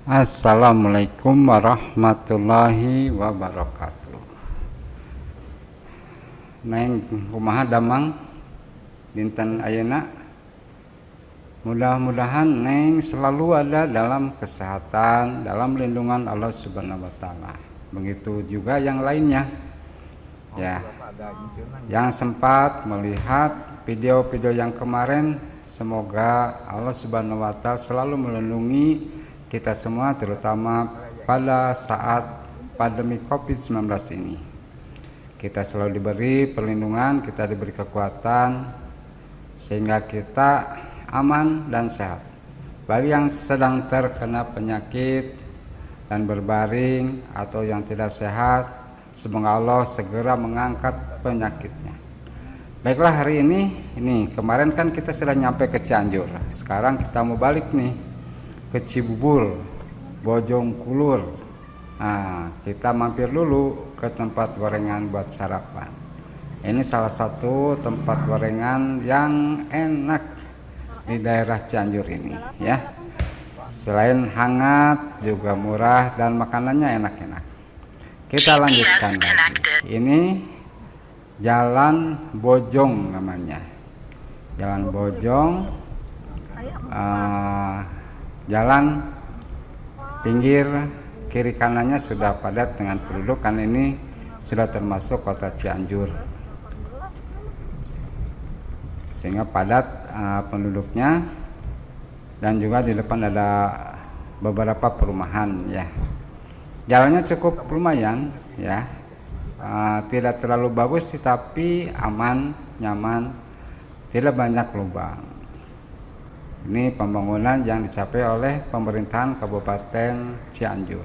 Assalamualaikum warahmatullahi wabarakatuh. Neng kumaha damang dinten ayeuna. Mudah-mudahan Neng selalu ada dalam kesehatan, dalam lindungan Allah Subhanahu wa taala. Begitu juga yang lainnya. Ya. Yang sempat melihat video-video yang kemarin, semoga Allah Subhanahu wa taala selalu melindungi kita semua, terutama pada saat pandemi COVID-19 ini. Kita selalu diberi perlindungan, kita diberi kekuatan, sehingga kita aman dan sehat. Bagi yang sedang terkena penyakit dan berbaring atau yang tidak sehat, semoga Allah segera mengangkat penyakitnya. Baiklah, hari ini kemarin kan kita sudah nyampe ke Cianjur. Sekarang kita mau balik nih ke Cibubur, Bojongkulur. Nah, kita mampir dulu ke tempat gorengan buat sarapan. Ini salah satu tempat gorengan yang enak di daerah Cianjur ini, ya. Selain hangat, juga murah dan makanannya enak-enak. Kita lanjutkan lagi. Ini Jalan Bojong namanya. Jalan Bojong. Jalan pinggir kiri kanannya sudah padat dengan penduduk, kan ini sudah termasuk kota Cianjur, sehingga padat penduduknya. Dan juga di depan ada beberapa perumahan, ya. Jalannya cukup lumayan, ya. Tidak terlalu bagus sih, tapi aman, nyaman, tidak banyak lubang. Ini pembangunan yang dicapai oleh pemerintahan Kabupaten Cianjur.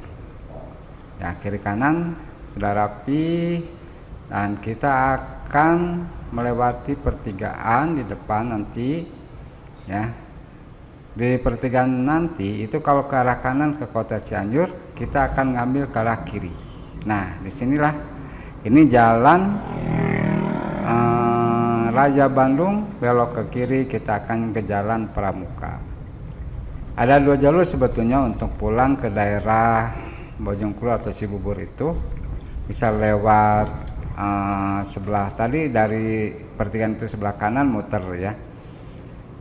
Ya, kiri kanan sudah rapi, dan kita akan melewati pertigaan di depan nanti, ya. Di pertigaan nanti itu kalau ke arah kanan ke kota Cianjur, kita akan ngambil ke arah kiri. Nah, disinilah ini jalan Raja Bandung, belok ke kiri kita akan ke Jalan Pramuka. Ada dua jalur sebetulnya untuk pulang ke daerah Bojongkulur atau Cibubur itu. Bisa lewat sebelah tadi dari pertigaan itu sebelah kanan muter, ya.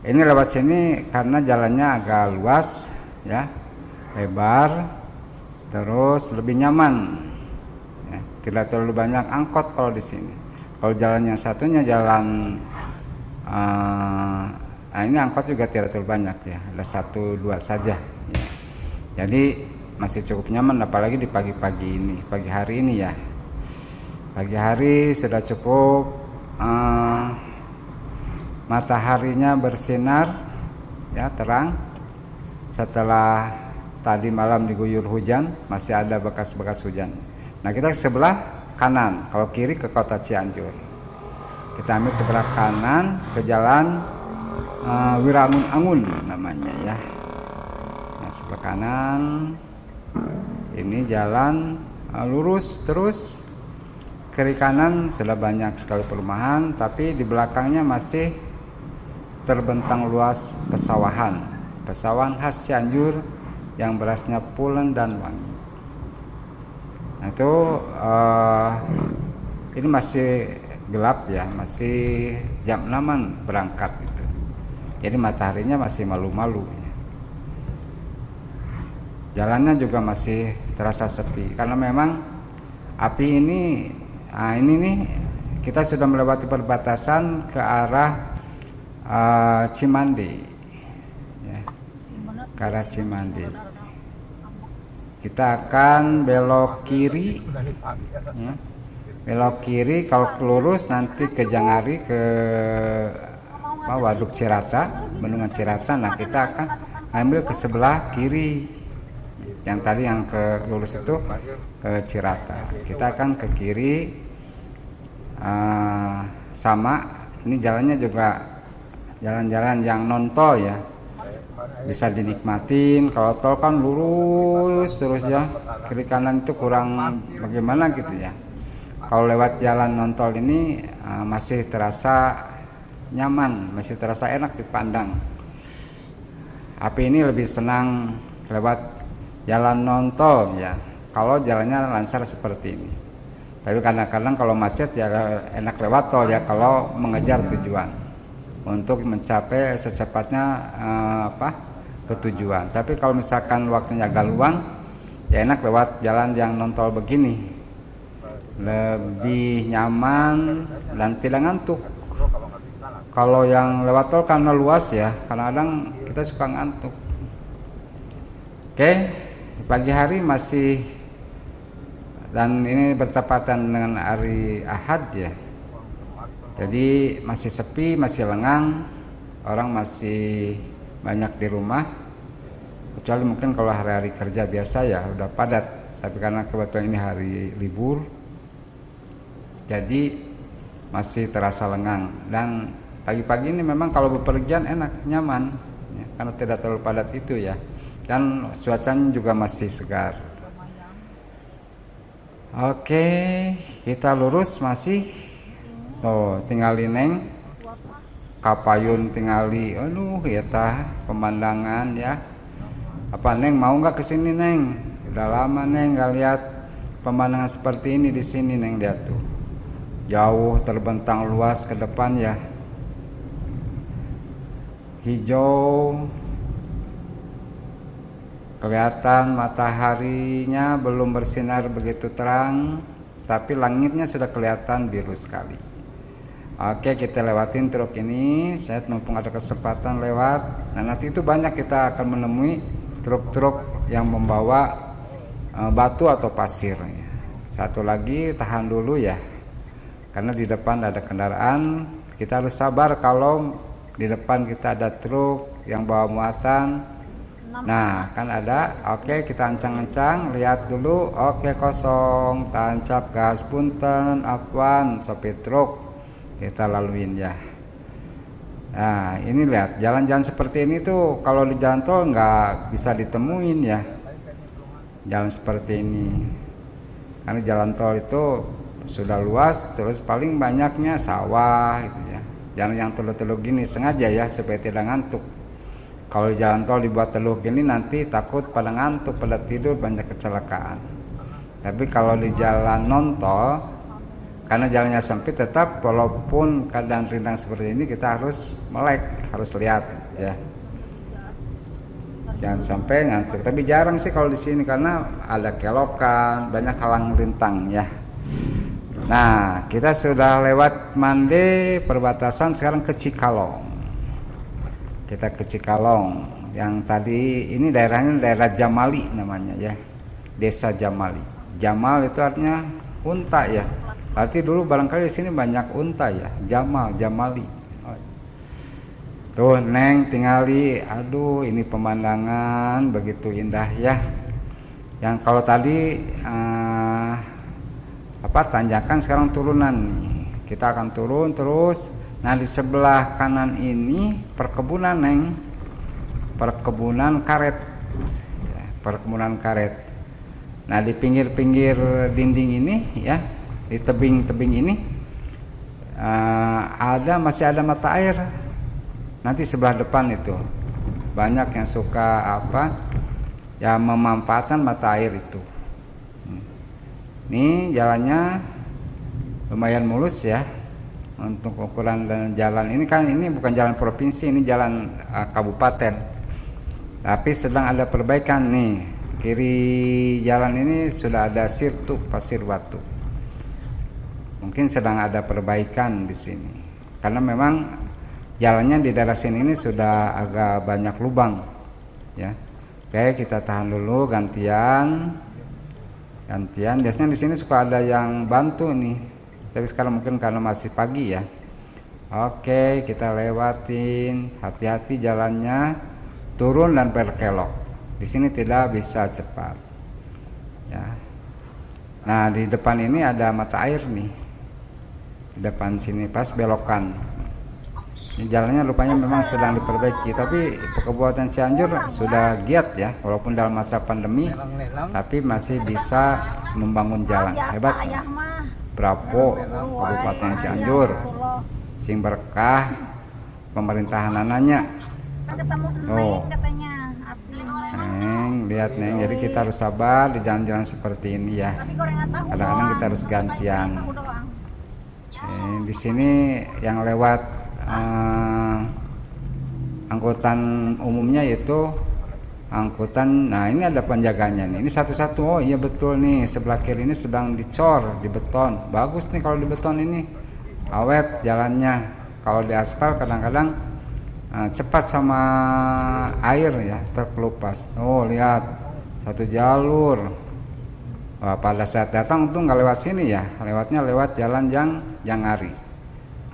Ini lewat sini karena jalannya agak luas, ya, lebar, terus lebih nyaman. Ya, tidak terlalu banyak angkot kalau di sini. Kalau jalan yang satunya jalan ini angkot juga tidak terlalu banyak, ya, ada 1-2 saja, ya. Jadi masih cukup nyaman, apalagi di pagi-pagi ini, pagi hari ini, ya. Pagi hari sudah cukup mataharinya bersinar, ya, terang. Setelah tadi malam diguyur hujan, masih ada bekas-bekas hujan. Nah, kita sebelah kanan, kalau kiri ke kota Cianjur. Kita ambil sebelah kanan ke jalan Wirangun-Angun namanya, ya. Nah, sebelah kanan ini jalan lurus terus. Kiri kanan sudah banyak sekali perumahan, tapi di belakangnya masih terbentang luas pesawahan khas Cianjur yang berasnya pulen dan wangi. Nah, itu ini masih gelap, ya, masih jam 6-an berangkat gitu. Jadi mataharinya masih malu-malu, ya. Jalannya juga masih terasa sepi karena memang api ini nih kita sudah melewati perbatasan ke arah Cimandi, ya, ke arah Cimandi. Kita akan belok kiri, ya. Belok kiri, kalau lurus nanti ke Jangari, ke Waduk Cirata, Bendungan Cirata. Nah, kita akan ambil ke sebelah kiri. Yang tadi yang ke lurus itu ke Cirata. Kita akan ke kiri, sama. Ini jalannya juga jalan-jalan yang non tol, ya. Bisa dinikmatin. Kalau tol kan lurus terus, ya, kiri kanan itu kurang bagaimana gitu, ya. Kalau lewat jalan non tol ini masih terasa nyaman, masih terasa enak dipandang. Api ini lebih senang lewat jalan non tol ya, kalau jalannya lancar seperti ini. Tapi kadang-kadang kalau macet ya enak lewat tol ya, kalau mengejar tujuan untuk mencapai secepatnya ke tujuan. Tapi kalau misalkan waktunya agak luang ya enak lewat jalan yang non tol begini, lebih nyaman dan tidak ngantuk. Kalau yang lewat tol karena luas ya, kadang-kadang kita suka ngantuk. Oke, pagi hari masih, dan ini bertepatan dengan hari Ahad ya, jadi masih sepi, masih lengang, orang masih banyak di rumah, kecuali mungkin kalau hari-hari kerja biasa ya udah padat. Tapi karena kebetulan ini hari libur, jadi masih terasa lengang. Dan pagi-pagi ini memang kalau bepergian enak, nyaman ya, karena tidak terlalu padat itu ya, dan cuacanya juga masih segar. Oke, kita lurus masih. Oh, tinggali neng kapayun, tinggali aduh ya tah pemandangan ya. Apa neng mau nggak kesini neng? Udah lama neng nggak lihat pemandangan seperti ini di sini neng, lihat tuh jauh terbentang luas ke depan ya, hijau. Kelihatan mataharinya belum bersinar begitu terang, tapi langitnya sudah kelihatan biru sekali. Oke, kita lewatin truk ini. Saya mumpung ada kesempatan lewat. Nah, nanti itu banyak kita akan menemui truk-truk yang membawa batu atau pasir. Satu lagi tahan dulu ya, karena di depan ada kendaraan. Kita harus sabar kalau di depan kita ada truk yang bawa muatan. Nah, kan ada. Oke, kita ancang-ancang, lihat dulu. Oke, kosong, tancap gas, punten, afwan, sopir truk. Kita laluin ya. Nah, ini lihat, jalan-jalan seperti ini tuh kalau di jalan tol nggak bisa ditemuin ya. Jalan seperti ini. Karena jalan tol itu sudah luas, terus paling banyaknya sawah gitu ya. Jalan yang teluk-teluk gini sengaja ya supaya tidak ngantuk. Kalau di jalan tol dibuat teluk gini nanti takut pada ngantuk, pada tidur, banyak kecelakaan. Tapi kalau di jalan non tol, karena jalannya sempit, tetap walaupun keadaan rindang seperti ini kita harus melek, harus lihat ya. Jangan sampai ngantuk. Tapi jarang sih kalau di sini karena ada kelokan, banyak halang rintang ya. Nah, kita sudah lewat Mande perbatasan, sekarang ke Cikalong. Kita ke Cikalong. Yang tadi ini daerahnya daerah Jamali namanya ya, Desa Jamali. Jamal itu artinya unta ya. Berarti dulu barangkali di sini banyak unta ya. Jamali. Tuh neng tinggali, aduh ini pemandangan begitu indah ya. Yang kalau tadi tanjakan, sekarang turunan. Kita akan turun terus. Nah, di sebelah kanan ini perkebunan neng, perkebunan karet, perkebunan karet. Nah, di pinggir-pinggir dinding ini ya, di tebing-tebing ini masih ada mata air. Nanti sebelah depan itu banyak yang suka ya memanfaatkan mata air itu. Ini jalannya lumayan mulus ya. Untuk ukuran dan jalan ini kan, ini bukan jalan provinsi, ini jalan kabupaten. Tapi sedang ada perbaikan nih. Kiri jalan ini sudah ada sirtu pasir batu. Mungkin sedang ada perbaikan di sini. Karena memang jalannya di daerah sini ini sudah agak banyak lubang. Ya. Oke, kita tahan dulu gantian. Biasanya di sini suka ada yang bantu nih. Tapi sekarang mungkin karena masih pagi ya. Oke, kita lewatin, hati-hati jalannya, turun dan berkelok. Di sini tidak bisa cepat. Ya. Nah, di depan ini ada mata air nih. Di depan sini pas belokan. Ini jalannya rupanya memang sedang diperbaiki, tapi Kabupaten Cianjur sudah giat ya, walaupun dalam masa pandemi, tapi masih bisa membangun jalan. Hebat. Bravo Kabupaten Cianjur, sing berkah pemerintahan anaknya. Oh, lihat Neng, jadi kita harus sabar di jalan-jalan seperti ini ya. Kadang-kadang kita harus gantian. Di sini yang lewat angkutan umumnya yaitu angkutan. Nah ini ada penjaganya nih. Ini satu-satu. Oh iya betul nih, sebelah kiri ini sedang dicor di beton. Bagus nih kalau di beton ini, awet jalannya. Kalau di aspal kadang-kadang cepat sama air ya, terkelupas. Oh lihat, satu jalur. Wah, pada saat datang tuh nggak lewat sini ya, lewatnya lewat jalan Jangari.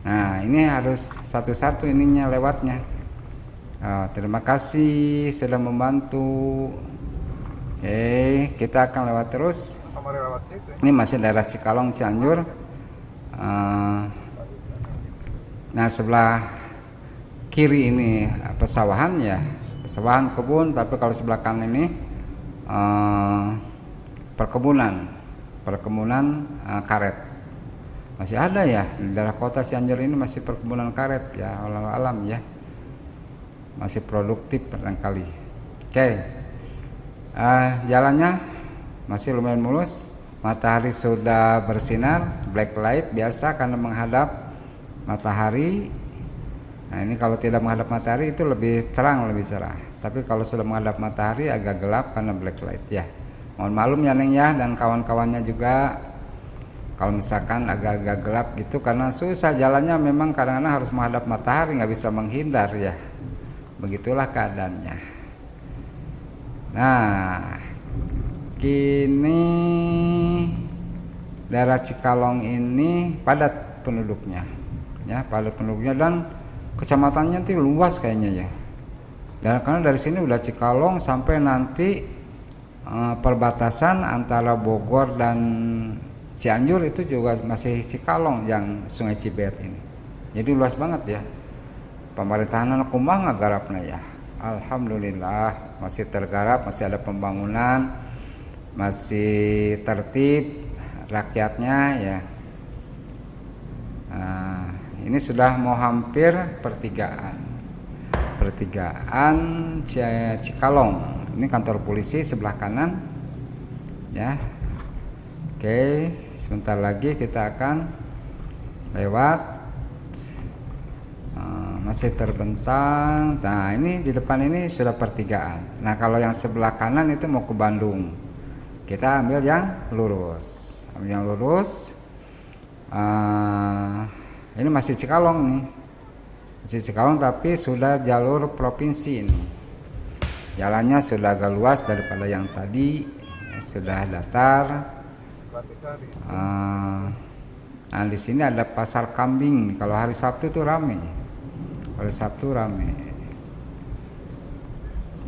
Nah ini harus satu-satu ininya lewatnya. Terima kasih sudah membantu. Oke, kita akan lewat terus. Ini masih daerah Cikalong, Cianjur. Nah sebelah kiri ini pesawahan ya, pesawahan kebun, tapi kalau sebelah kanan ini perkebunan karet. Masih ada ya di daerah kota Cianjur ini, masih perkebunan karet ya, alam ya, masih produktif barangkali. Oke, jalannya masih lumayan mulus, matahari sudah bersinar, black light biasa karena menghadap matahari. Nah ini kalau tidak menghadap matahari itu lebih terang, lebih cerah. Tapi kalau sudah menghadap matahari agak gelap karena black light ya. Mohon maklum ya Neng ya, dan kawan-kawannya juga kalau misalkan agak-agak gelap gitu, karena susah jalannya, memang kadang-kadang harus menghadap matahari, nggak bisa menghindar ya. Begitulah keadaannya. Nah kini daerah Cikalong ini padat penduduknya ya, padat penduduknya, dan kecamatannya itu luas kayaknya ya. Dan karena dari sini udah Cikalong sampai nanti perbatasan antara Bogor dan Cianjur itu juga masih Cikalong yang Sungai Cibet ini. Jadi luas banget ya. Pemerintahan kumaha ngagarapna ya. Alhamdulillah masih tergarap, masih ada pembangunan, masih tertib rakyatnya ya. Ini sudah mau hampir pertigaan Cikalong. Ini kantor polisi sebelah kanan ya. Oke, sebentar lagi kita akan lewat. Masih terbentang. Nah ini di depan ini sudah pertigaan. Nah kalau yang sebelah kanan itu mau ke Bandung, kita ambil yang lurus. Ini masih Cikalong nih, masih Cikalong tapi sudah jalur provinsi ini. Jalannya sudah agak luas daripada yang tadi, sudah datar. Nah di sini ada pasar kambing. Kalau hari Sabtu itu rame.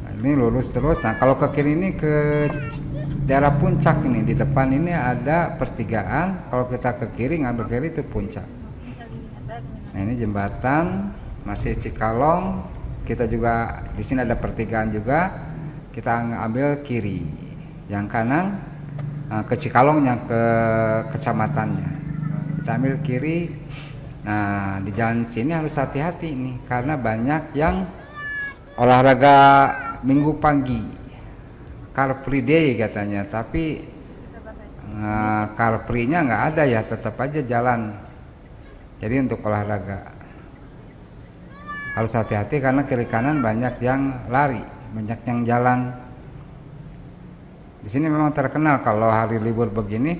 Nah, ini lurus terus. Nah kalau ke kiri ini ke daerah puncak ini, di depan ini ada pertigaan. Kalau kita ke kiri, ngambil kiri itu puncak. Nah ini jembatan masih Cikalong. Kita juga di sini ada pertigaan juga. Kita ambil kiri. Yang kanan ke Cikalongnya, ke kecamatannya. Kita ambil kiri. Nah di jalan sini harus hati-hati nih, karena banyak yang olahraga minggu pagi, car free day katanya, tapi car free-nya nggak ada ya, tetap aja jalan. Jadi untuk olahraga harus hati-hati, karena kiri kanan banyak yang lari, banyak yang jalan. Di sini memang terkenal kalau hari libur begini,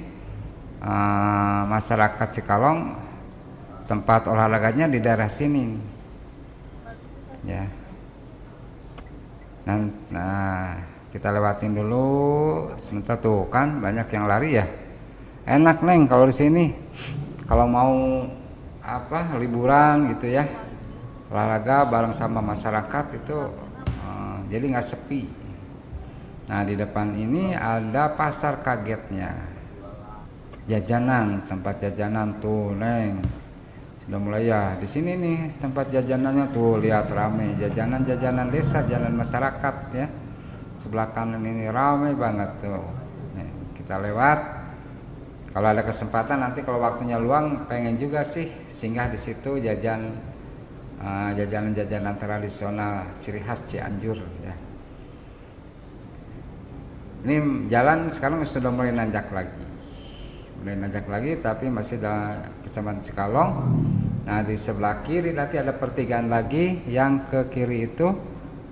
masyarakat Cikalong tempat olahraganya di daerah sini ya. Nah kita lewatin dulu sebentar, tuh kan banyak yang lari ya. Enak Neng kalau di sini, kalau mau liburan gitu ya, olahraga bareng sama masyarakat itu jadi nggak sepi. Nah di depan ini ada pasar kagetnya, jajanan, tempat jajanan tuh Neng. Sudah mulai ya di sini nih tempat jajanannya tuh, lihat rame, jajanan desa, jalan masyarakat ya. Sebelah kanan ini rame banget tuh. Nih, kita lewat. Kalau ada kesempatan nanti kalau waktunya luang, pengen juga sih singgah di situ jajanan tradisional ciri khas Cianjur ya. Ini jalan sekarang sudah mulai nanjak lagi, tapi masih dalam Kecamatan Cikalong. Nah, di sebelah kiri nanti ada pertigaan lagi, yang ke kiri itu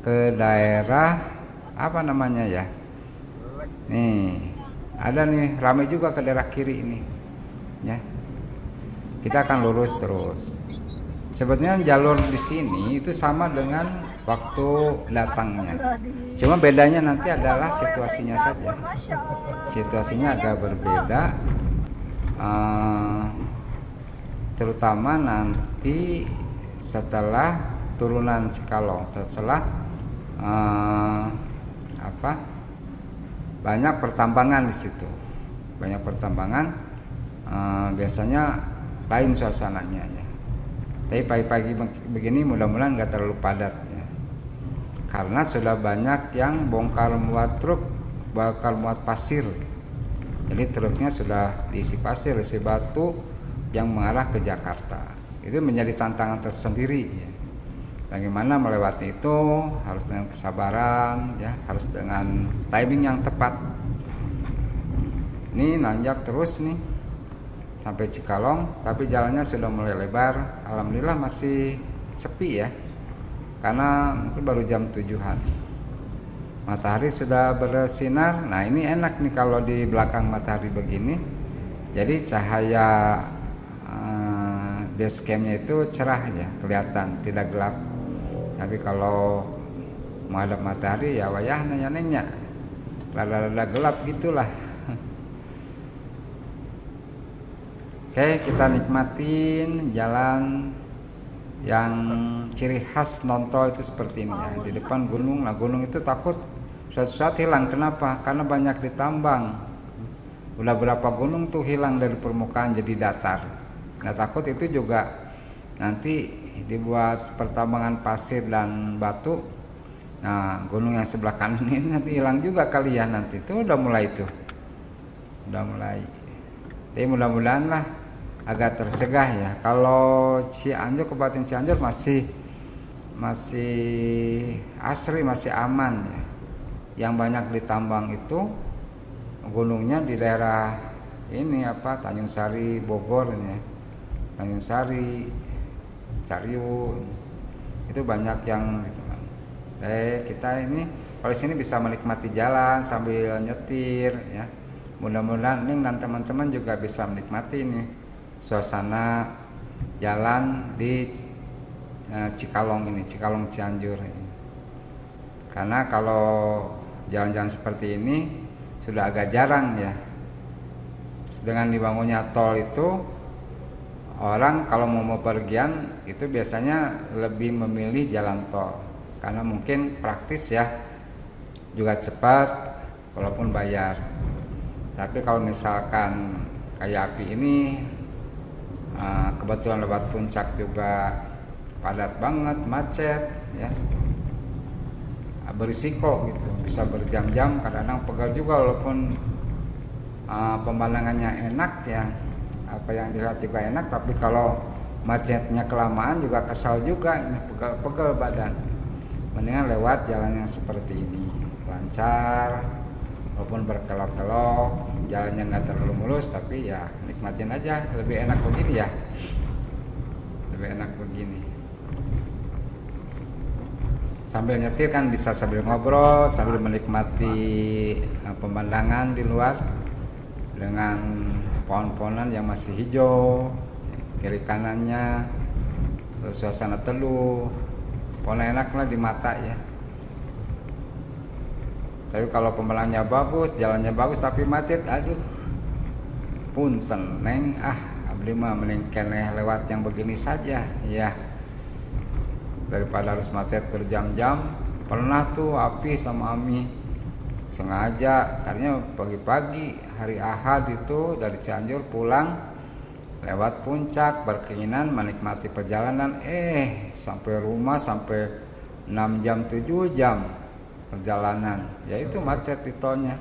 ke daerah apa namanya ya? Nih, ada nih ramai juga ke daerah kiri ini. Ya. Kita akan lurus terus. Sebetulnya jalur di sini itu sama dengan waktu datangnya. Cuma bedanya nanti adalah situasinya saja. Situasinya agak berbeda. Terutama nanti setelah turunan Cikalong, setelah banyak pertambangan di situ. Banyak pertambangan, biasanya lain suasananya ya. Tapi pagi-pagi begini mudah-mudahan nggak terlalu padat ya. Karena sudah banyak yang bongkar muat truk, bongkar muat pasir. Jadi truknya sudah diisi pasir, diisi batu yang mengarah ke Jakarta. Itu menjadi tantangan tersendiri ya. Bagaimana melewati itu harus dengan kesabaran ya, harus dengan timing yang tepat. Ini nanjak terus nih sampai Cikalong, tapi jalannya sudah mulai lebar. Alhamdulillah masih sepi ya, karena mungkin baru jam 7-an. Matahari sudah bersinar. Nah, ini enak nih kalau di belakang matahari begini. Jadi cahaya dashcamnya itu cerah ya, kelihatan, tidak gelap. Tapi kalau menghadap matahari ya wayah nanya-nanya, rada-rada gelap gitulah. Oke, kita nikmatin jalan yang ciri khas Nontol itu seperti ini ya. Di depan gunung. Nah, gunung itu takut suatu saat hilang. Kenapa? Karena banyak ditambang. Udah berapa gunung tuh hilang dari permukaan jadi datar. Nah, takut itu juga nanti dibuat pertambangan pasir dan batu. Nah, gunung yang sebelah kanan ini nanti hilang juga kali ya nanti. Itu udah mulai tuh. Udah mulai. Tapi mudah-mudahan lah agak tercegah ya. Kalau Cianjur, Kabupaten Cianjur masih asri, masih aman ya. Yang banyak ditambang itu gunungnya di daerah ini Tanjung Sari, Bogor ini ya. Tanjung Sari, Cariu, itu banyak yang gitu kan. Kita ini kalau sini bisa menikmati jalan sambil nyetir ya. Mudah-mudahan Ning dan teman-teman juga bisa menikmati nih suasana jalan di Cikalong ini, Cikalong Cianjur ini. Karena kalau jalan-jalan seperti ini sudah agak jarang ya. Dengan dibangunnya tol itu, orang kalau mau bepergian itu biasanya lebih memilih jalan tol karena mungkin praktis ya, juga cepat walaupun bayar. Tapi kalau misalkan kayak api ini, kebetulan lewat puncak juga padat banget, macet ya, berisiko gitu, bisa berjam-jam, kadang-kadang pegal juga walaupun pemandangannya enak ya, apa yang dilihat juga enak, tapi kalau macetnya kelamaan juga kesal juga, ini pegal-pegal badan. Mendingan lewat jalan yang seperti ini, lancar walaupun berkelok-kelok, jalannya nggak terlalu mulus, tapi ya nikmatin aja, lebih enak begini ya, lebih enak begini. Sambil nyetir kan bisa sambil ngobrol, sambil menikmati pemandangan di luar dengan pohon-pohonan yang masih hijau, kiri kanannya, terus suasana teduh, pohon enak lah di mata ya. Tapi kalau pemandangannya bagus, jalannya bagus tapi macet, aduh, punten neng, abdi mah mending keneh lewat yang begini saja ya, daripada harus macet berjam-jam. Pernah tuh Api sama Ami sengaja tadinya pagi-pagi hari Ahad itu dari Cianjur pulang lewat puncak, berkeinginan menikmati perjalanan, sampai rumah sampai 6 jam 7 jam perjalanan, yaitu macet di tolnya.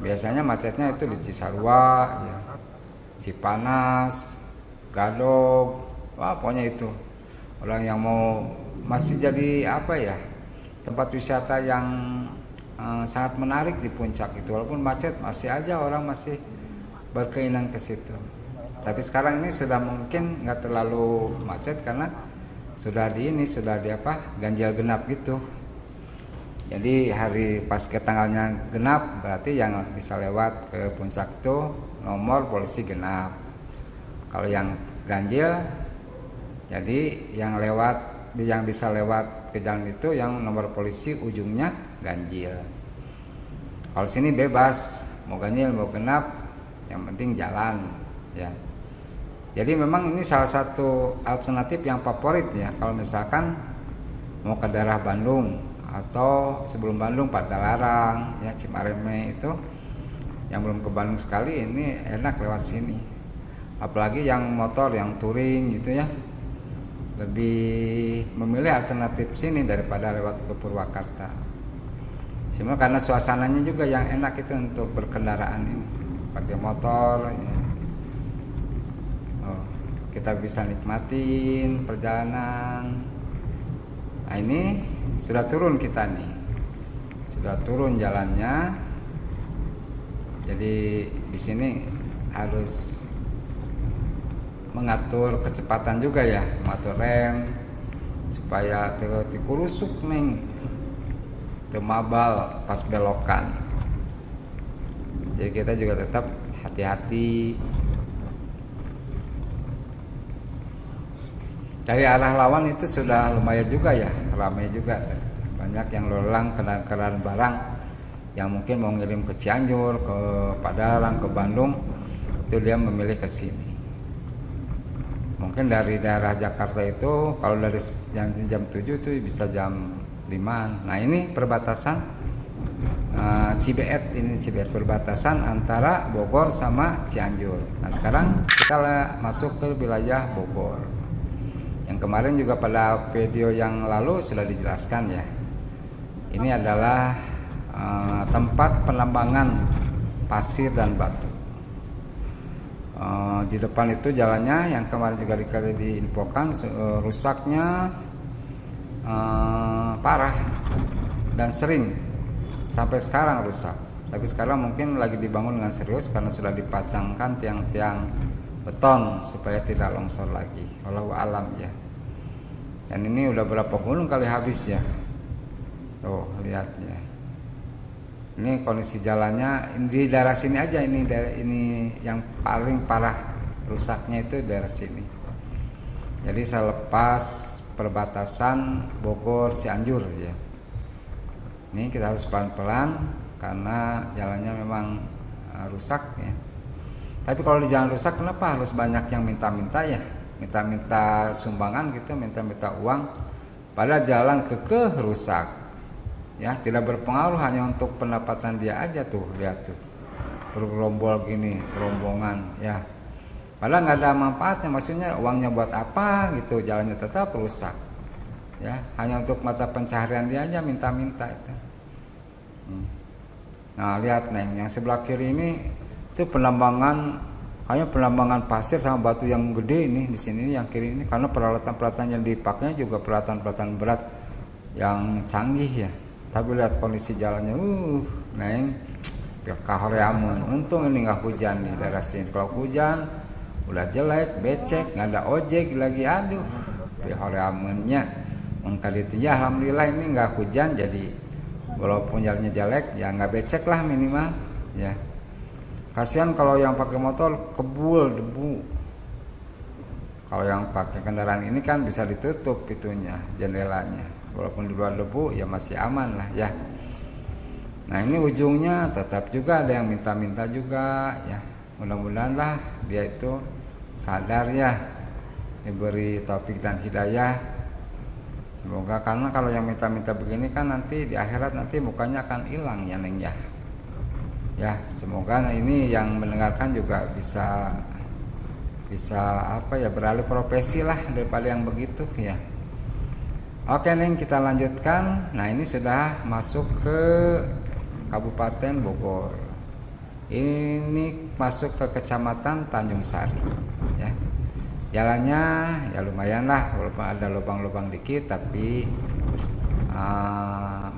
Biasanya macetnya itu di Cisarua ya, Cipanas, Gadog, pokoknya itu. Orang yang mau masih jadi tempat wisata yang sangat menarik di puncak itu, walaupun macet masih aja orang masih berkeinginan ke situ. Tapi sekarang ini sudah mungkin nggak terlalu macet karena sudah di ganjil genap gitu. Jadi hari pas ke tanggalnya genap berarti yang bisa lewat ke puncak itu nomor polisi genap. Kalau yang ganjil, jadi yang bisa lewat ke jalan itu yang nomor polisi ujungnya ganjil. Kalau sini bebas, mau ganjil mau genap, yang penting jalan ya. Jadi memang ini salah satu alternatif yang favorit ya kalau misalkan mau ke daerah Bandung atau sebelum Bandung Padalarang ya, Cimareme itu yang belum ke Bandung sekali, ini enak lewat sini. Apalagi yang motor yang touring gitu ya, lebih memilih alternatif sini daripada lewat ke Purwakarta. Cuma karena suasananya juga yang enak itu untuk berkendaraan ini, pakai motor ya. Kita bisa nikmatin perjalanan. Nah ini sudah turun kita nih, sudah turun jalannya. Jadi di sini harus mengatur kecepatan juga ya, mengatur rem supaya tikurusuk neng temabal pas belokan. Jadi kita juga tetap hati-hati. Dari arah lawan itu sudah lumayan juga ya, ramai juga. Banyak yang lelang kendaraan barang yang mungkin mau ngirim ke Cianjur, ke Padalarang, ke Bandung, itu dia memilih ke sini. Mungkin dari daerah Jakarta itu kalau dari jam 7 itu bisa jam 5. Nah ini perbatasan Cibeet, ini Cibeet perbatasan antara Bogor sama Cianjur. Nah sekarang kita masuk ke wilayah Bogor. Yang kemarin juga pada video yang lalu sudah dijelaskan ya. Ini adalah tempat penambangan pasir dan batu. Di depan itu jalannya yang kemarin juga diinfokan rusaknya parah dan sering sampai sekarang rusak. Tapi sekarang mungkin lagi dibangun dengan serius karena sudah dipasangkan tiang-tiang beton supaya tidak longsor lagi. Wallahu alam ya. Dan ini udah berapa gunung kali habis ya. Tuh lihat ya. Ini kondisi jalannya di daerah sini aja, ini yang paling parah rusaknya itu daerah sini. Jadi saya lepas perbatasan Bogor Cianjur ya. Ini kita harus pelan-pelan karena jalannya memang rusak ya. Tapi kalau di jalan rusak kenapa harus banyak yang minta-minta ya? Minta-minta sumbangan gitu, minta-minta uang. Padahal jalan kekeh rusak. Ya, tidak berpengaruh, hanya untuk pendapatan dia aja tuh, lihat tuh. Bergerombol gini, rombongan ya. Padahal nggak ada manfaatnya, maksudnya uangnya buat apa gitu, jalannya tetap rusak. Ya, hanya untuk mata pencaharian dia aja minta-minta itu. Nah, lihat Neng, yang sebelah kiri ini itu penambangan, kayaknya penambangan pasir sama batu yang gede ini di sini yang kiri ini, karena peralatan-peralatan yang dipakainya juga peralatan-peralatan berat yang canggih ya. Tapi lihat kondisi jalannya, Neng, kahoreamun. Untung ini nggak hujan nih daerah sini. Kalau hujan udah jelek, becek, nggak ada ojek lagi, aduh, kahoreamunnya. Mengkali ya, alhamdulillah ini nggak hujan, jadi walaupun jalannya jelek, ya nggak becek lah minimal, ya. Kasihan kalau yang pakai motor kebul debu. Kalau yang pakai kendaraan ini kan bisa ditutup itunya, jendelanya. Walaupun di luar debu ya masih aman lah ya. Nah ini ujungnya tetap juga ada yang minta-minta juga ya. Mudah-mudahan lah dia itu sadar ya, diberi taufik dan hidayah. Semoga, karena kalau yang minta-minta begini kan nanti di akhirat nanti mukanya akan hilang ya Neng ya. Ya semoga ini yang mendengarkan juga bisa apa ya, beralih profesi lah daripada yang begitu ya. Oke Neng, kita lanjutkan. Nah ini sudah masuk ke Kabupaten Bogor. Ini masuk ke Kecamatan Tanjung Sari ya. Jalannya ya lumayan lah, walaupun ada lubang-lubang dikit, tapi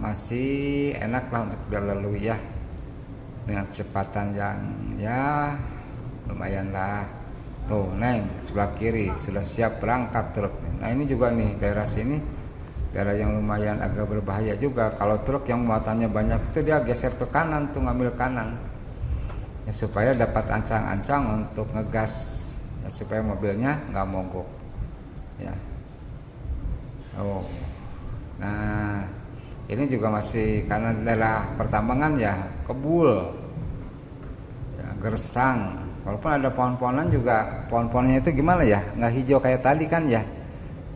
masih enak lah untuk dilalui ya, dengan kecepatan yang ya lumayan lah. Tuh neng, sebelah kiri sudah siap berangkat truk. Nah ini juga nih daerah sini, daerah yang lumayan agak berbahaya juga. Kalau truk yang muatannya banyak itu dia geser ke kanan tuh, ngambil kanan ya, supaya dapat ancang-ancang untuk ngegas ya, supaya mobilnya nggak mogok ya. Oh, nah ini juga masih karena daerah pertambangan ya, kebul ya, gersang. Walaupun ada pohon-pohonan juga, pohon-pohonnya itu gimana ya, nggak hijau kayak tadi kan ya.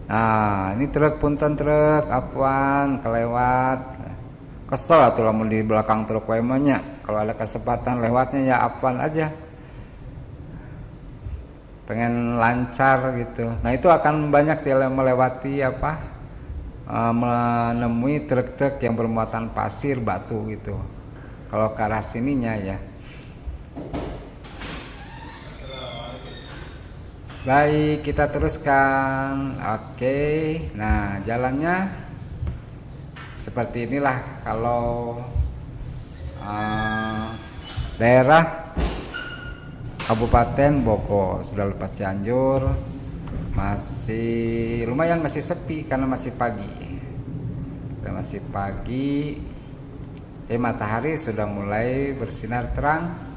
Nah ini truk, punten truk apaan kelewat, kesel atuh lamun di belakang truk wemanya. Kalau ada kesempatan lewatnya ya apaan aja, pengen lancar gitu. Nah itu akan banyak dia melewati apa, menemui truk-truk yang bermuatan pasir, batu gitu. Kalau ke arah sininya ya. Baik, kita teruskan. Oke, nah jalannya seperti inilah kalau daerah Kabupaten Bogor. Sudah lepas Cianjur, masih lumayan, masih sepi karena masih pagi. Dan masih pagi, matahari sudah mulai bersinar terang.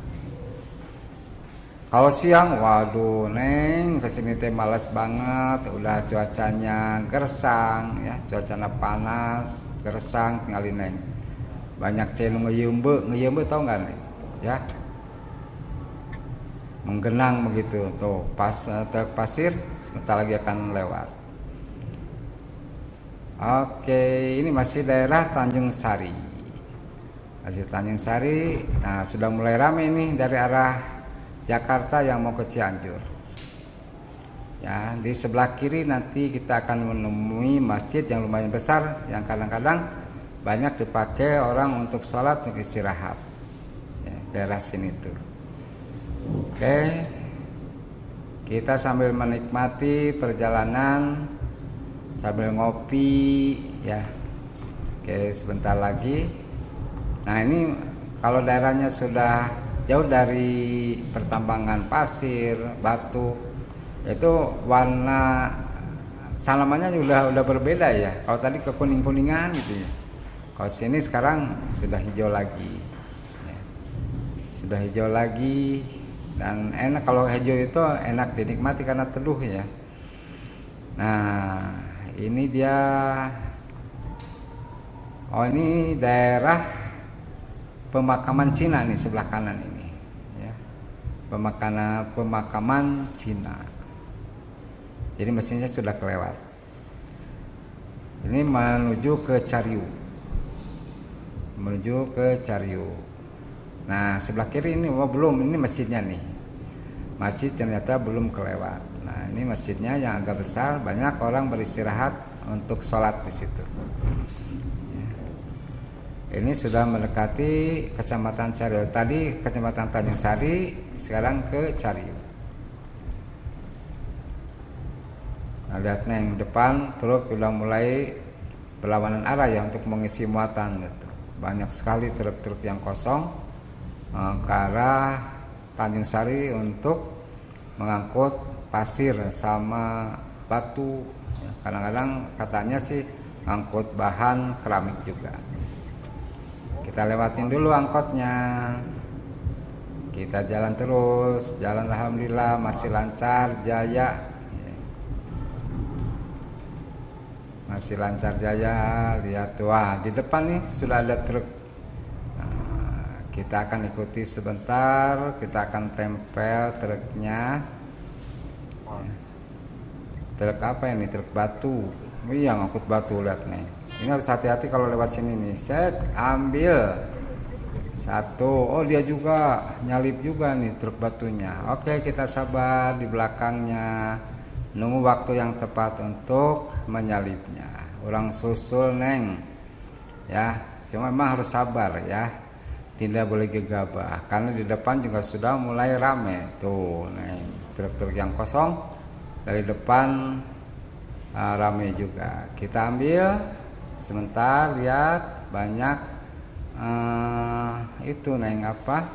Kalau siang, waduh neng, kesini teh males banget. Udah cuacanya gersang ya, cuacanya panas, gersang, tinggalin neng. Banyak celu ngeyembe tau nggak neng? Ya, menggenang begitu. Tuh pas truk pasir sebentar lagi akan lewat. Oke, ini masih daerah Tanjung Sari. Masih Tanjung Sari. Nah sudah mulai ramai nih dari arah Jakarta yang mau ke Cianjur ya. Di sebelah kiri nanti kita akan menemui masjid yang lumayan besar, yang kadang-kadang banyak dipakai orang untuk sholat, untuk istirahat ya, daerah sini tuh. Oke, kita sambil menikmati perjalanan sambil ngopi ya. Oke, sebentar lagi. Nah ini kalau daerahnya sudah jauh dari pertambangan pasir, batu, itu warna tanamannya udah berbeda ya. Kalau tadi ke kuning-kuningan gitu ya, kalau sini sekarang sudah hijau lagi ya. Sudah hijau lagi dan enak. Kalau hijau itu enak dinikmati karena teduh ya. Nah ini dia, oh ini daerah pemakaman Cina nih sebelah kanan ini ya. Pemakaman Cina. Jadi mesinnya sudah kelewat. Ini menuju ke Cariu. Menuju ke Cariu. Nah, sebelah kiri ini belum, ini masjidnya nih. Masjid ternyata belum kelewat. Nah, ini masjidnya yang agak besar, banyak orang beristirahat untuk sholat di situ. Ini sudah mendekati Kecamatan Cariu. Tadi Kecamatan Tanjung Sari, sekarang ke Cariu. Nah, lihat neng, depan truk sudah mulai berlawanan arah ya untuk mengisi muatan gitu. Banyak sekali truk-truk yang kosong ke arah Tanjung Sari untuk mengangkut pasir sama batu. Kadang-kadang katanya sih ngangkut bahan keramik juga. Kita lewatin dulu angkotnya. Kita jalan terus. Jalan alhamdulillah masih lancar jaya. Masih lancar jaya. Lihat tuh, wah di depan nih sudah ada truk. Nah, kita akan ikuti sebentar. Kita akan tempel truknya. Truk apa ini? Truk batu. Iya ngangkut batu, lihat nih. Ini harus hati-hati kalau lewat sini nih. Set, ambil satu. Oh dia juga nyalip juga nih truk batunya. Oke, kita sabar di belakangnya. Nunggu waktu yang tepat untuk menyalipnya. Orang susul neng. Ya, cuma memang harus sabar ya. Tidak boleh gegabah. Karena di depan juga sudah mulai rame. Tuh neng, truk-truk yang kosong dari depan rame juga. Kita ambil. Sebentar, lihat banyak itu neng apa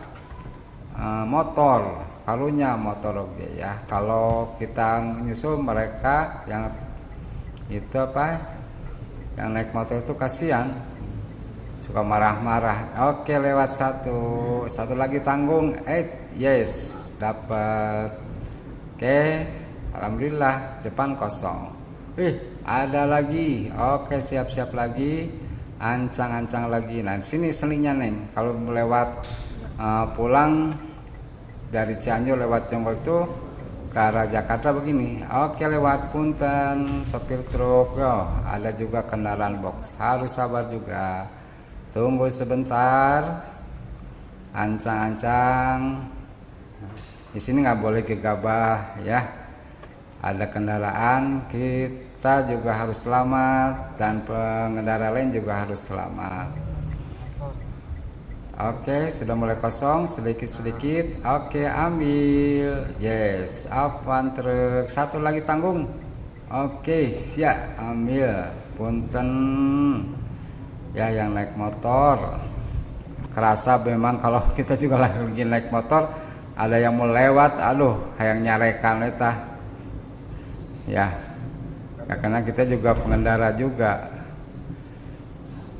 motor, karunya motor oke ya. Kalau kita nyusul mereka yang itu apa yang naik motor itu kasihan, suka marah-marah. Oke, lewat satu lagi tanggung. Yes, dapat. Oke, alhamdulillah depan kosong. Ada lagi. Oke, siap-siap lagi, ancang-ancang lagi. Nah, sini selingnya neng. Kalau lewat pulang dari Cianjur lewat Jonggol itu ke arah Jakarta begini. Oke, lewat punten sopir truk. Ada juga kendaraan box. Harus sabar juga. Tunggu sebentar. Ancang-ancang. Di sini nggak boleh gegabah ya. Ada kendaraan, kita juga harus selamat dan pengendara lain juga harus selamat. Oke, sudah mulai kosong sedikit-sedikit. Oke, ambil. Yes, apaan truk. Satu lagi tanggung. Oke, siap, ambil. Punten. Ya, yang naik motor. Kerasa memang kalau kita juga lagi naik motor, ada yang mau lewat, aduh, yang nyarekan eta. Ya, karena kita juga pengendara juga.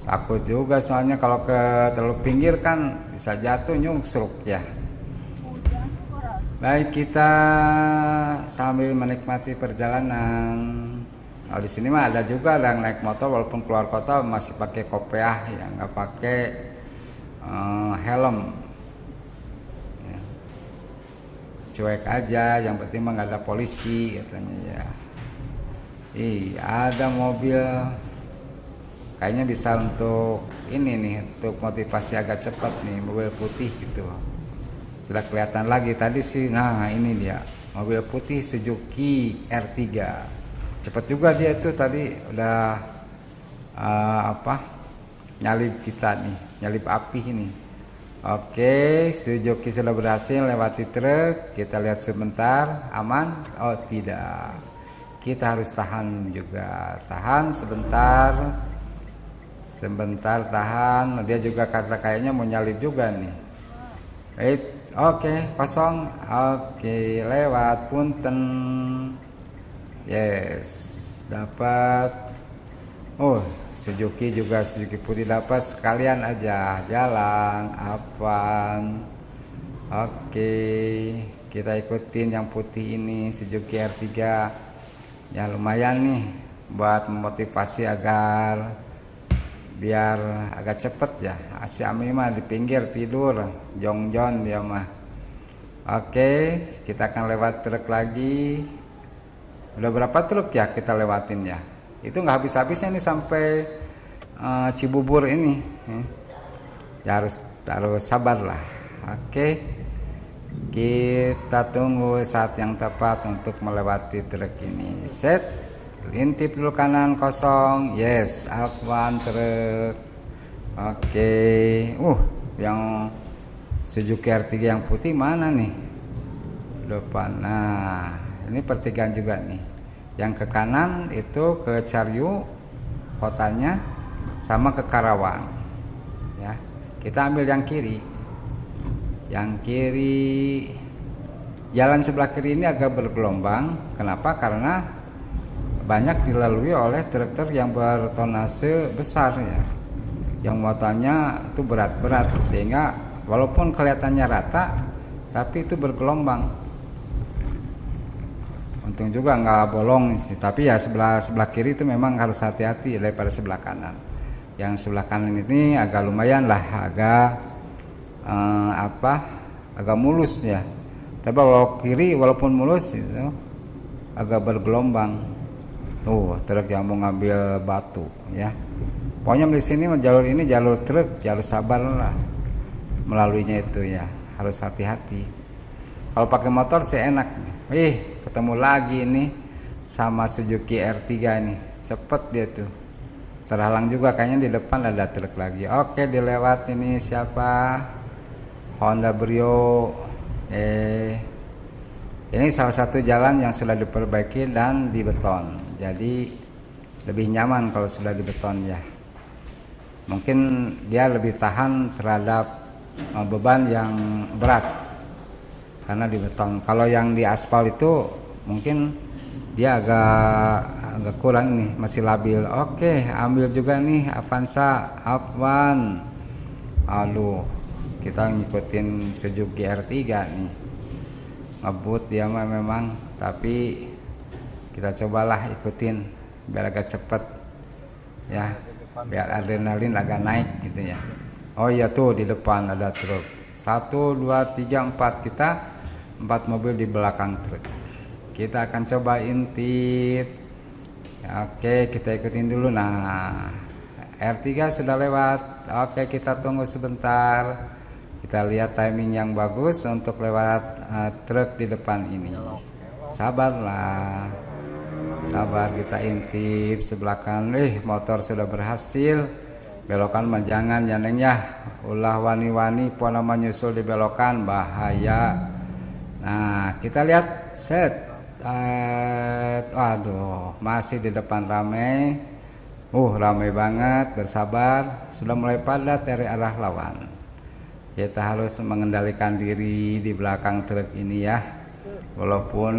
Takut juga soalnya kalau ke terlalu pinggir kan bisa jatuh nyungsruk ya. Baik, kita sambil menikmati perjalanan. Oh, di sini mah ada juga yang naik motor walaupun keluar kota masih pakai kopiah ya, nggak pakai helm. Ya. Cuek aja, yang penting mah nggak ada polisi katanya ya. Ada mobil. Kayaknya bisa untuk ini nih, untuk motivasi agak cepat nih, mobil putih gitu. Sudah kelihatan lagi tadi sih. Nah, ini dia, mobil putih Suzuki R3. Cepat juga dia itu tadi udah nyalip kita nih, nyalip api ini. Oke, Suzuki sudah berhasil lewati truk. Kita lihat sebentar, aman? Oh, tidak. Kita harus tahan juga. Tahan sebentar. Sebentar, tahan. Dia juga kayaknya mau nyalip juga nih. Oke, kosong. Oke, lewat punten. Yes, dapat. Oh, Suzuki juga, Suzuki putih dapat. Sekalian aja jalan apaan. Oke, kita ikutin yang putih ini, Suzuki R3. Ya lumayan nih buat memotivasi agar biar agak cepet ya. Si Ami mah di pinggir tidur, jongjon dia mah. Oke, kita akan lewat truk lagi. Udah berapa truk ya kita lewatin ya? Itu nggak habis-habisnya nih sampai Cibubur ini. Ya harus sabar lah. Oke, kita tunggu saat yang tepat untuk melewati truk ini. Set. Intip dulu kanan kosong. Yes, apaan truk. Oke. Yang Suzuki R3 yang putih mana nih? Depan. Nah, ini pertigaan juga nih. Yang ke kanan itu ke Caryu kotanya sama ke Karawang. Ya. Kita ambil yang kiri. Yang kiri, jalan sebelah kiri ini agak bergelombang. Kenapa? Karena banyak dilalui oleh truk-truk yang bertonase besar ya, yang muatannya itu berat-berat, sehingga walaupun kelihatannya rata tapi itu bergelombang. Untung juga nggak bolong sih, tapi ya sebelah kiri itu memang harus hati-hati daripada sebelah kanan. Yang sebelah kanan ini agak lumayan lah, agak mulus ya. Tapi kalau kiri walaupun mulus itu agak bergelombang. Truk yang mau ngambil batu ya. Pokoknya di sini jalur ini jalur truk, jalur sabar lah melaluinya itu ya. Harus hati-hati. Kalau pakai motor sih enak. Ketemu lagi nih sama Suzuki R3 nih. Cepet dia tuh. Terhalang juga kayaknya di depan ada truk lagi. Oke, dilewat ini siapa? Honda Brio. Ini salah satu jalan yang sudah diperbaiki dan dibeton. Jadi lebih nyaman kalau sudah dibeton ya. mungkin dia lebih tahan terhadap beban yang berat karena di beton. Kalau yang di aspal itu mungkin dia agak kurang nih, masih labil. Oke, ambil juga nih Avanza Afwan. Aduh, kita ngikutin Suzuki R3 nih, ngebut dia mah memang, tapi kita cobalah ikutin biar agak cepet ya, biar adrenalin agak naik gitu ya. Oh iya tuh di depan ada truk 1, 2, 3, 4, kita 4 mobil di belakang truk. Kita akan coba intip. Oke, kita ikutin dulu. Nah, R3 sudah lewat. Oke, kita tunggu sebentar. Kita lihat timing yang bagus untuk lewat truk di depan ini. Sabarlah, sabar, kita intip sebelah kanan. Motor sudah berhasil. Belokan mah jangan ya Neng ya. Ulah wani-wani pona menyusul di belokan, bahaya. Nah, kita lihat set. Waduh, masih di depan ramai. Ramai banget, bersabar. Sudah mulai padat dari arah lawan. Kita harus mengendalikan diri di belakang truk ini ya. Walaupun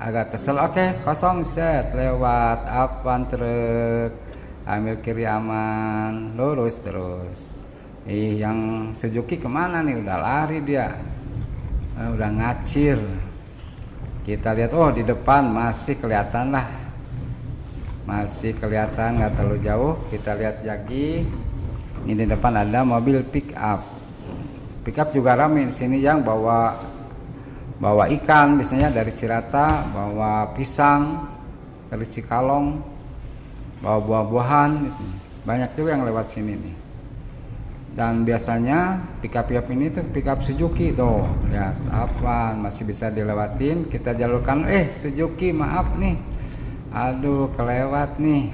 agak kesel. Oke, kosong set, lewat Afwan truk. Ambil kiri aman, lurus terus. Yang Suzuki kemana nih? Udah lari dia. Udah ngacir. Kita lihat, di depan masih kelihatan lah, masih kelihatan, nggak terlalu jauh. Kita lihat lagi, ini di depan ada mobil pick up. Pick up juga ramai di sini yang bawa ikan, biasanya dari Cirata, bawa pisang dari Cikalong, bawa buah-buahan, banyak juga yang lewat sini nih. Dan biasanya pickup ini tuh pickup Suzuki tuh, lihat apa masih bisa dilewatin. Kita jalurkan, Suzuki maaf nih, aduh kelewat nih.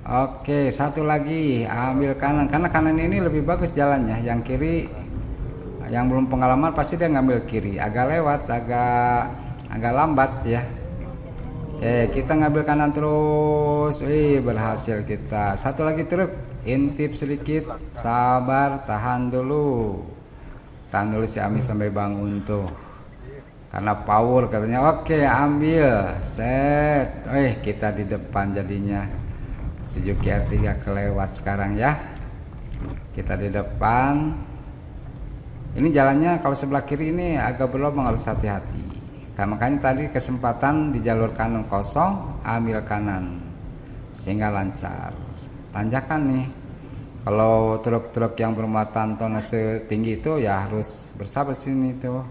Oke, satu lagi ambil kanan, karena kanan ini lebih bagus jalannya. Yang kiri, yang belum pengalaman pasti dia ngambil kiri, agak lewat, agak lambat ya. Oke, kita ngambil kanan terus. Berhasil kita. Satu lagi truk, intip sedikit, sabar, tahan dulu si Ami sampai bangun tuh, karena power katanya. Oke, ambil set. Kita di depan jadinya. Suzuki R3 kelewat sekarang ya. Kita di depan. Ini jalannya kalau sebelah kiri ini agak berlubang, harus hati-hati. Makanya tadi kesempatan di jalur kanan kosong, ambil kanan sehingga lancar. Tanjakan nih, kalau truk-truk yang bermuatan tonnase tinggi itu ya harus bersabar sini tuh.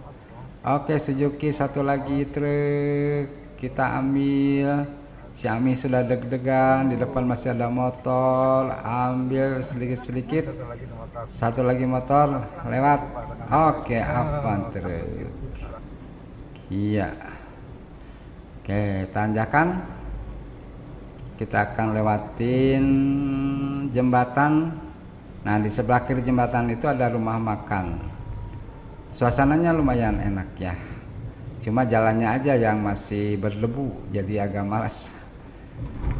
Oke, Suzuki satu lagi truk, kita ambil. Si Ami sudah deg-degan, di depan masih ada motor, ambil sedikit-sedikit. Satu lagi motor lewat. Oke, Afwan truk. Iya. Oke, tanjakan. Kita akan lewatin jembatan. Nah, di sebelah kiri jembatan itu ada rumah makan. Suasananya lumayan enak ya. Cuma jalannya aja yang masih berdebu, jadi agak malas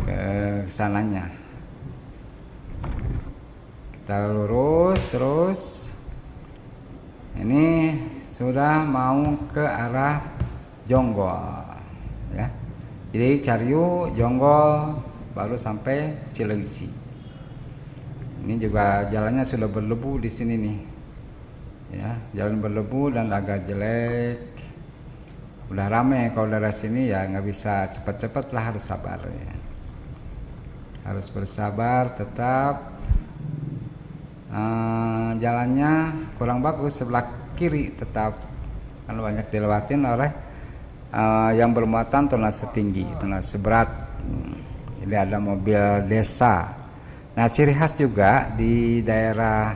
ke sananya. Kita lurus terus. Ini sudah mau ke arah Jonggol ya. Jadi Cariu, Jonggol, baru sampai Cilengsi. Ini juga jalannya sudah berdebu di sini nih ya, jalan berdebu dan agak jelek. Udah rame kalau dari sini ya, nggak bisa cepet-cepet lah, harus sabar ya. Harus bersabar tetap. Jalannya kurang bagus sebelah kiri tetap, kan banyak dilewatin oleh yang bermuatan tonnase tinggi, tonnase berat. Jadi ada mobil desa. Nah, ciri khas juga di daerah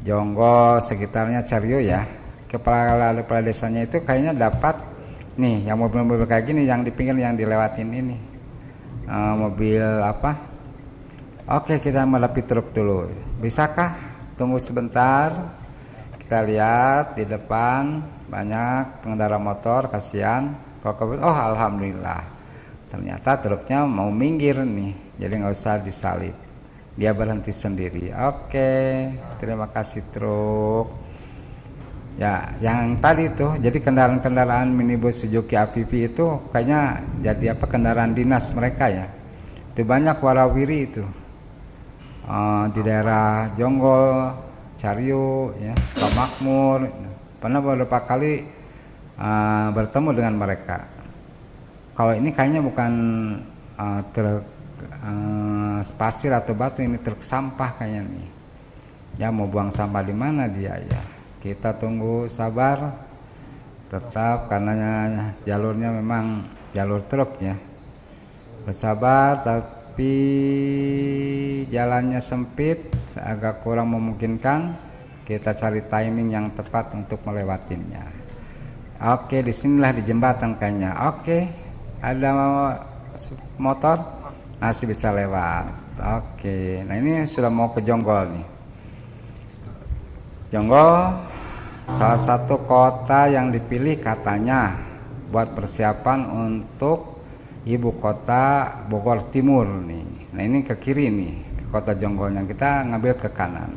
Jonggol sekitarnya Cariu ya, kepala desanya itu kayaknya dapat nih yang mobil-mobil kayak gini, yang di pinggir yang dilewatin ini mobil apa. Oke, kita melepi truk dulu. Bisakah tunggu sebentar? Kita lihat di depan banyak pengendara motor, kasihan. Alhamdulillah, ternyata truknya mau minggir nih, jadi nggak usah disalip. dia berhenti sendiri. Oke, terima kasih Truk. Ya, yang tadi tuh, jadi kendaraan-kendaraan minibus Suzuki AVP itu kayaknya jadi apa, kendaraan dinas mereka ya. Itu banyak warawiri itu di daerah Jonggol, Caryo, ya, Sukamakmur. Pernah beberapa kali bertemu dengan mereka. Kalau ini kayaknya bukan truk pasir atau batu, ini truk sampah kayaknya nih. Ya, mau buang sampah di mana dia ya? Kita tunggu sabar, tetap karena jalurnya memang jalur truk ya. Bersabar, tapi jalannya sempit, agak kurang memungkinkan. Kita cari timing yang tepat untuk melewatinya. Oke, disinilah di jembatan kayaknya. Oke, ada motor masih bisa lewat. Oke, nah ini sudah mau ke Jonggol nih. Jonggol salah satu kota yang dipilih katanya buat persiapan untuk ibu kota Bogor Timur nih. Nah ini ke kiri nih, ke kota Jonggolnya, kita ngambil ke kanan.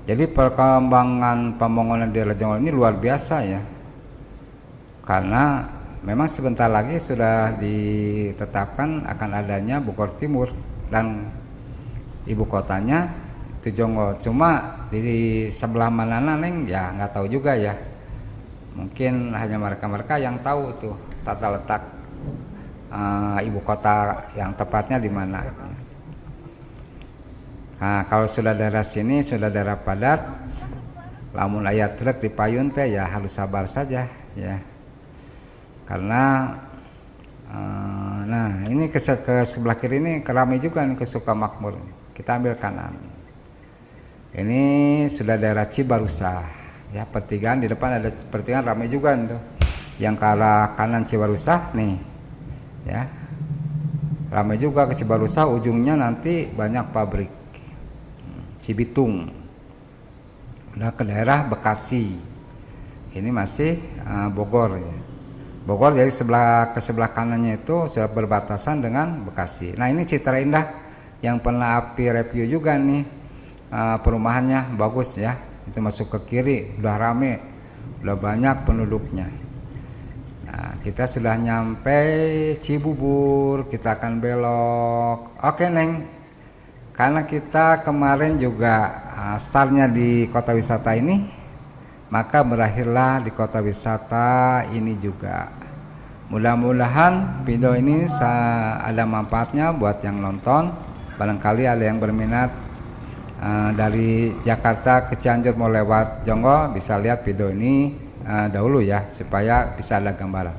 Jadi perkembangan pembangunan di daerah Jonggol ini luar biasa ya, karena memang sebentar lagi sudah ditetapkan akan adanya Bogor Timur dan ibu kotanya itu Jonggol. Cuma di sebelah mana Neng ya nggak tahu juga ya. Mungkin hanya mereka-mereka yang tahu tuh tata letak ibu kota yang tepatnya di mana. Nah, kalau sudah daerah sini sudah daerah padat, lamun aya truk di payun teh ya harus sabar saja ya. Karena nah ini ke sebelah kiri ini ramai juga nih, ke Sukamakmur. Kita ambil kanan. Ini sudah daerah Cibarusah ya, pertigaan di depan ada pertigaan ramai juga tuh. Yang ke arah kanan Cibarusah nih ya, ramai juga ke Cibarusah, ujungnya nanti banyak pabrik. Cibitung, udah ke daerah Bekasi. Ini masih Bogor ya. Bogor jadi ke sebelah kanannya itu sudah berbatasan dengan Bekasi. Nah ini Citra Indah yang pernah Api review juga nih. Perumahannya bagus ya, itu masuk ke kiri udah rame, udah banyak penduduknya. Nah, kita sudah nyampe Cibubur, kita akan belok. Oke Neng, karena kita kemarin juga startnya di kota wisata ini, maka berakhirlah di kota wisata ini juga. Mudah-mudahan video ini ada manfaatnya buat yang nonton. Barangkali ada yang berminat dari Jakarta ke Cianjur mau lewat Jonggol, bisa lihat video ini dahulu ya, supaya bisa ada gambaran.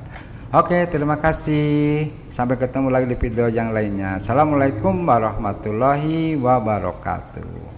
Oke, terima kasih. Sampai ketemu lagi di video yang lainnya. Assalamualaikum warahmatullahi wabarakatuh.